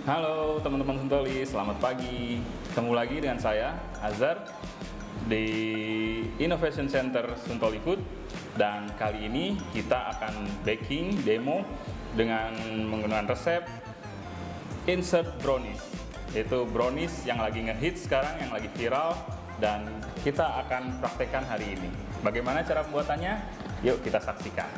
Halo teman-teman Suntoli, selamat pagi. Ketemu lagi dengan saya, Azhar, di Innovation Center Suntoli Food. Dan kali ini kita akan baking demo dengan menggunakan resep insert brownies. Yaitu brownies yang lagi ngehits sekarang, yang lagi viral, dan kita akan praktekkan hari ini. Bagaimana cara pembuatannya? Yuk kita saksikan.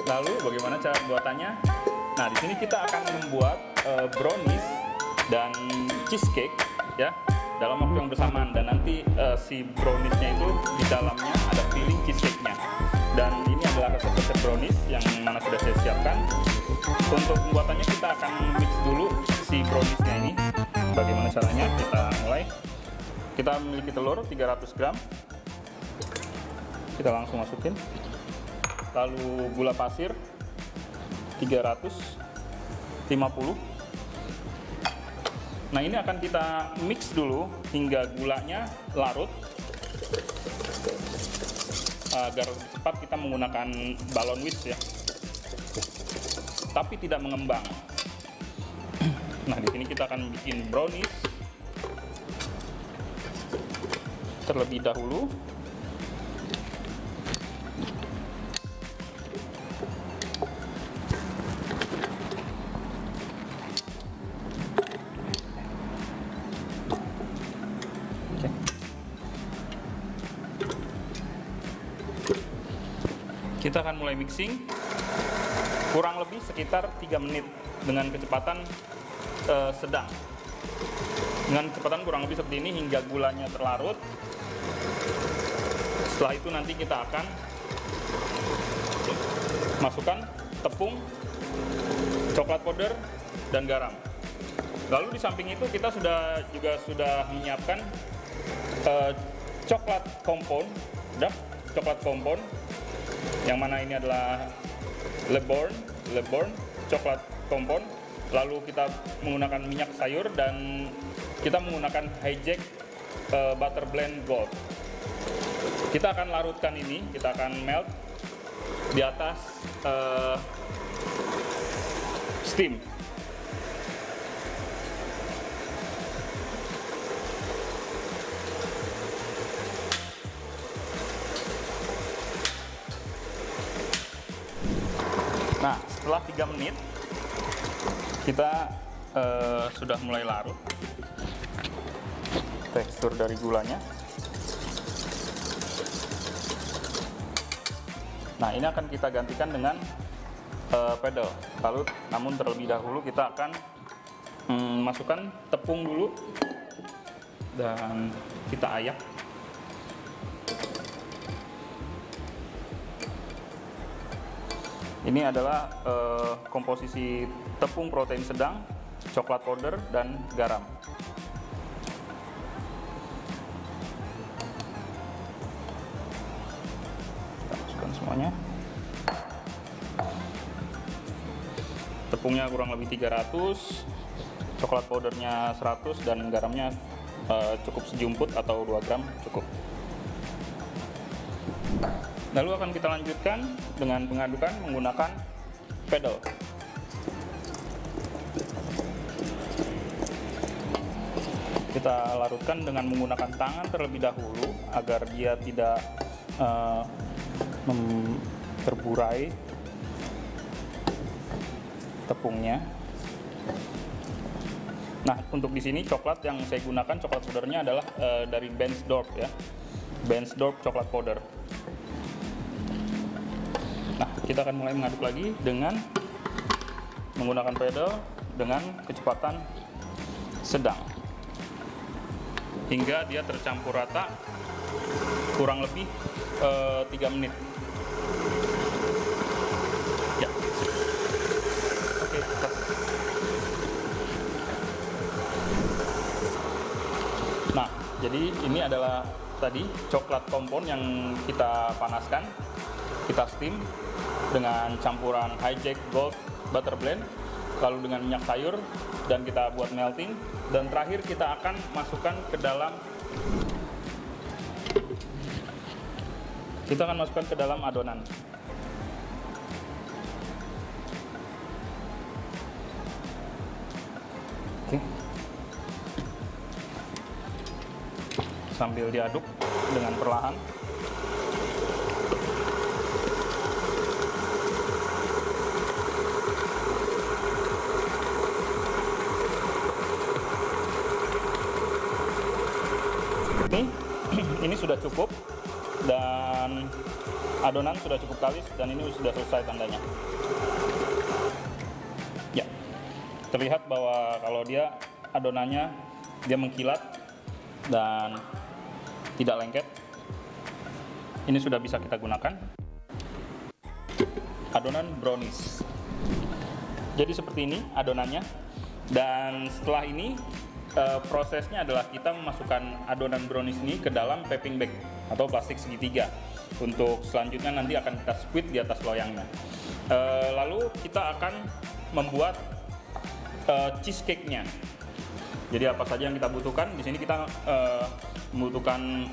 Lalu bagaimana cara pembuatannya? Nah, di sini kita akan membuat brownies dan cheesecake ya dalam waktu yang bersamaan, dan nanti si browniesnya itu di dalamnya ada filling cheesecake-nya. Dan ini adalah resep-resep brownies yang mana sudah saya siapkan. Untuk pembuatannya kita akan mix dulu si browniesnya ini. Bagaimana caranya? Kita mulai. Kita memiliki telur 300 gram. Kita langsung masukin. Lalu gula pasir 350. Nah, ini akan kita mix dulu hingga gulanya larut, agar cepat kita menggunakan balon whisk ya, tapi tidak mengembang. Nah, di sini kita akan bikin brownies terlebih dahulu. Kita akan mulai mixing kurang lebih sekitar 3 menit dengan kecepatan sedang. Dengan kecepatan kurang lebih seperti ini hingga gulanya terlarut. Setelah itu nanti kita akan masukkan tepung, coklat powder, dan garam. Lalu di samping itu kita sudah menyiapkan coklat compound, coklat compound, yang mana ini adalah Leborn coklat compound. Lalu kita menggunakan minyak sayur dan kita menggunakan hijack butter blend gold. Kita akan larutkan ini, kita akan melt di atas steam. Nah, setelah 3 menit kita sudah mulai larut tekstur dari gulanya. Nah, ini akan kita gantikan dengan pedal. Namun terlebih dahulu kita akan masukkan tepung dulu dan kita ayak. Ini adalah komposisi tepung protein sedang, coklat powder, dan garam. Kita masukkan semuanya. Tepungnya kurang lebih 300, coklat powdernya 100, dan garamnya cukup sejumput atau 2 gram cukup. Lalu akan kita lanjutkan dengan pengadukan menggunakan pedal. Kita larutkan dengan menggunakan tangan terlebih dahulu agar dia tidak terburai tepungnya. Nah, untuk di sini coklat yang saya gunakan, coklat powdernya adalah dari Bensdorp ya. Bensdorp coklat powder. Nah, kita akan mulai mengaduk lagi dengan menggunakan pedal dengan kecepatan sedang hingga dia tercampur rata kurang lebih 3 menit. Ya. Oke, nah, jadi ini adalah tadi coklat kompon yang kita panaskan, kita steam dengan campuran hijack gold butter blend, lalu dengan minyak sayur, dan kita buat melting, dan terakhir kita akan masukkan ke dalam adonan. Oke. Sambil diaduk dengan perlahan. Ini sudah cukup dan adonan sudah cukup kalis dan ini sudah selesai tandanya. Ya, terlihat bahwa kalau dia adonannya dia mengkilat dan tidak lengket. Ini sudah bisa kita gunakan. Adonan brownies. Jadi seperti ini adonannya, dan setelah ini prosesnya adalah kita memasukkan adonan brownies ini ke dalam piping bag atau plastik segitiga. Untuk selanjutnya nanti akan kita squeeze di atas loyangnya. Lalu kita akan membuat cheesecake-nya. Jadi apa saja yang kita butuhkan? Di sini kita membutuhkan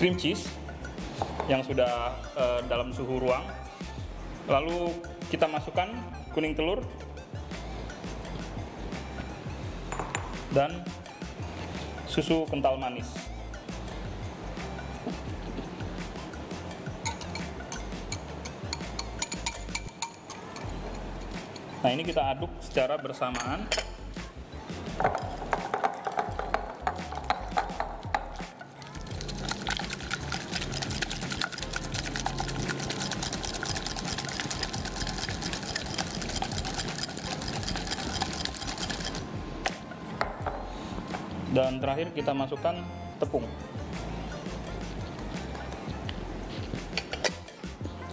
cream cheese yang sudah dalam suhu ruang. Lalu kita masukkan kuning telur dan susu kental manis. Nah, ini kita aduk secara bersamaan. Dan terakhir kita masukkan tepung.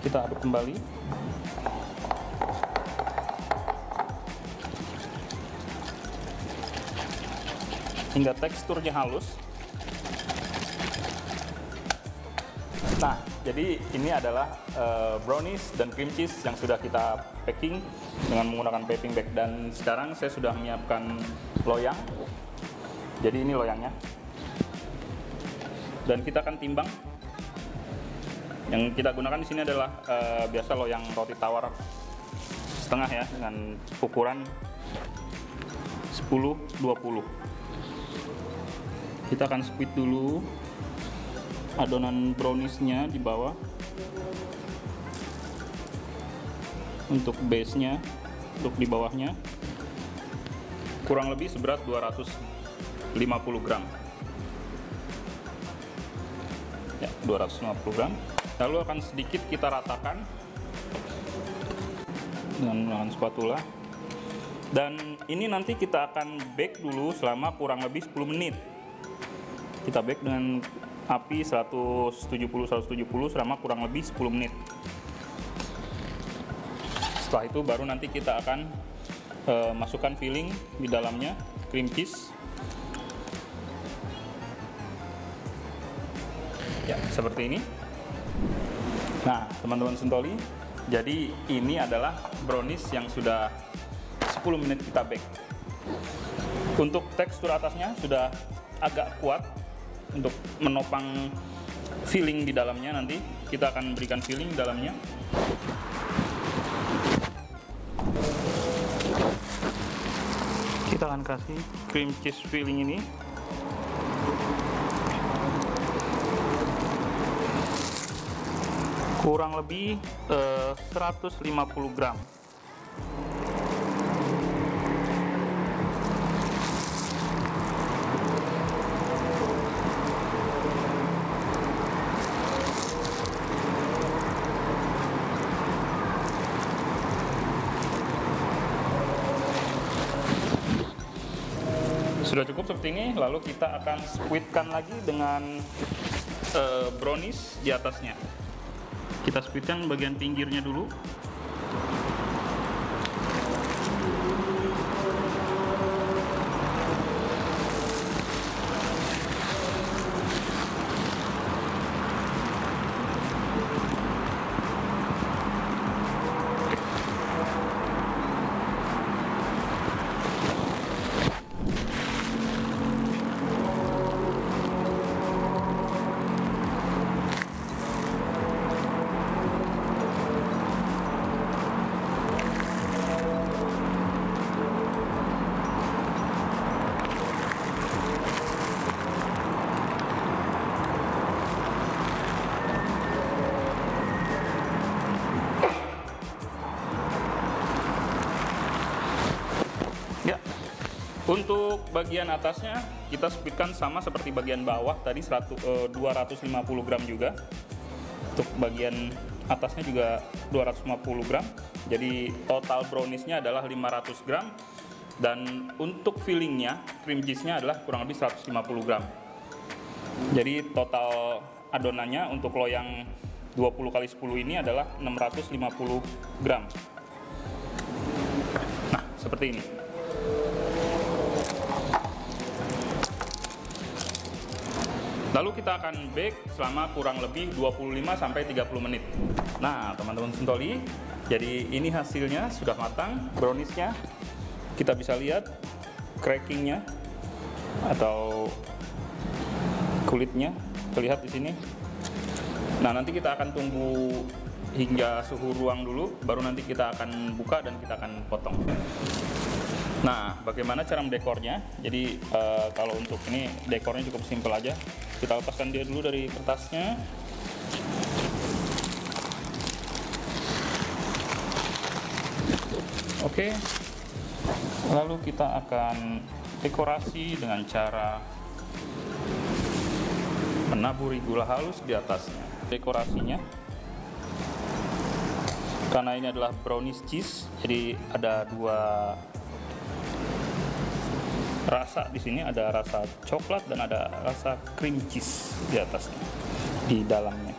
Kita aduk kembali. Hingga teksturnya halus. Nah, jadi ini adalah brownies dan cream cheese yang sudah kita packing dengan menggunakan piping bag. Dan sekarang saya sudah menyiapkan loyang. Jadi ini loyangnya, dan kita akan timbang. Yang kita gunakan di sini adalah biasa loyang roti tawar setengah ya, dengan ukuran 10-20. Kita akan squeeze dulu adonan browniesnya di bawah untuk base-nya, untuk di bawahnya kurang lebih seberat 250 gram. Ya, 250 gram. Lalu akan sedikit kita ratakan dengan menggunakan spatula. Dan ini nanti kita akan bake dulu selama kurang lebih 10 menit. Kita bake dengan api 170 selama kurang lebih 10 menit. Setelah itu baru nanti kita akan masukkan filling di dalamnya, cream cheese. Ya, seperti ini. Nah, teman-teman Sentoli, jadi ini adalah brownies yang sudah 10 menit kita bake. Untuk tekstur atasnya sudah agak kuat untuk menopang filling di dalamnya. Nanti kita akan berikan filling di dalamnya. Kita akan kasih cream cheese filling ini. Kurang lebih 150 gram. Sudah cukup seperti ini, lalu kita akan squidkan lagi dengan brownies di atasnya. Kita squidkan bagian pinggirnya dulu. Ya, untuk bagian atasnya kita squidkan sama seperti bagian bawah tadi 250 gram juga. Untuk bagian atasnya juga 250 gram. Jadi total browniesnya adalah 500 gram. Dan untuk fillingnya, cream cheese-nya adalah kurang lebih 150 gram. Jadi total adonannya untuk loyang 20x10 ini adalah 650 gram. Nah, seperti ini. Lalu kita akan bake selama kurang lebih 25-30 menit. Nah, teman-teman Suntoli, jadi ini hasilnya sudah matang, browniesnya. Kita bisa lihat crackingnya atau kulitnya terlihat di sini. Nah, nanti kita akan tunggu hingga suhu ruang dulu, baru nanti kita akan buka dan kita akan potong. Nah, bagaimana cara mendekornya? Jadi kalau untuk ini dekornya cukup simpel aja. Kita lepaskan dia dulu dari kertasnya. Oke. Lalu kita akan dekorasi dengan cara menaburi gula halus di atasnya. Dekorasinya, karena ini adalah brownies cheese, jadi ada dua rasa di sini, ada rasa coklat dan ada rasa cream cheese di atasnya, di dalamnya.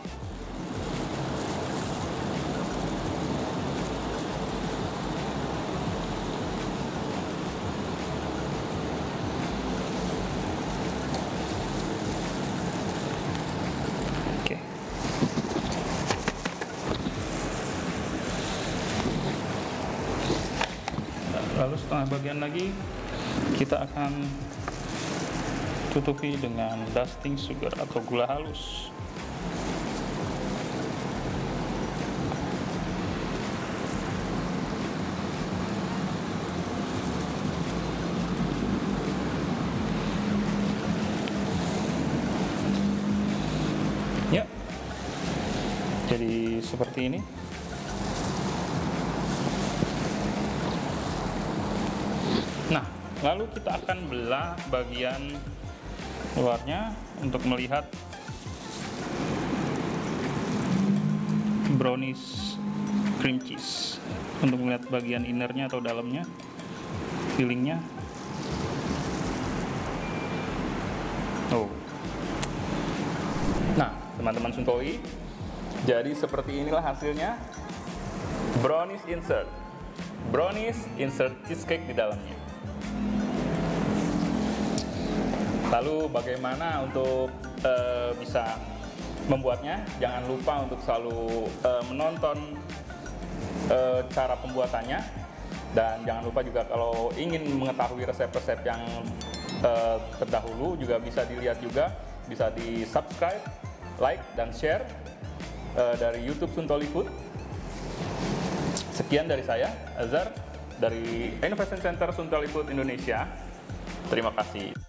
Oke. Lalu setengah bagian lagi kita akan tutupi dengan dusting sugar atau gula halus. Ya, jadi seperti ini. Nah, lalu kita akan belah bagian luarnya untuk melihat brownies cream cheese. Untuk melihat bagian innernya atau dalamnya, fillingnya. Oh. Nah, teman-teman Suntoli, jadi seperti inilah hasilnya brownies insert cheesecake di dalamnya. Lalu bagaimana untuk bisa membuatnya? Jangan lupa untuk selalu menonton cara pembuatannya, dan jangan lupa juga kalau ingin mengetahui resep-resep yang terdahulu juga bisa dilihat juga, bisa di subscribe, like, dan share dari YouTube Suntoli Food. Sekian dari saya, Azhar, dari Innovation Center Suntoli Food Indonesia. Terima kasih.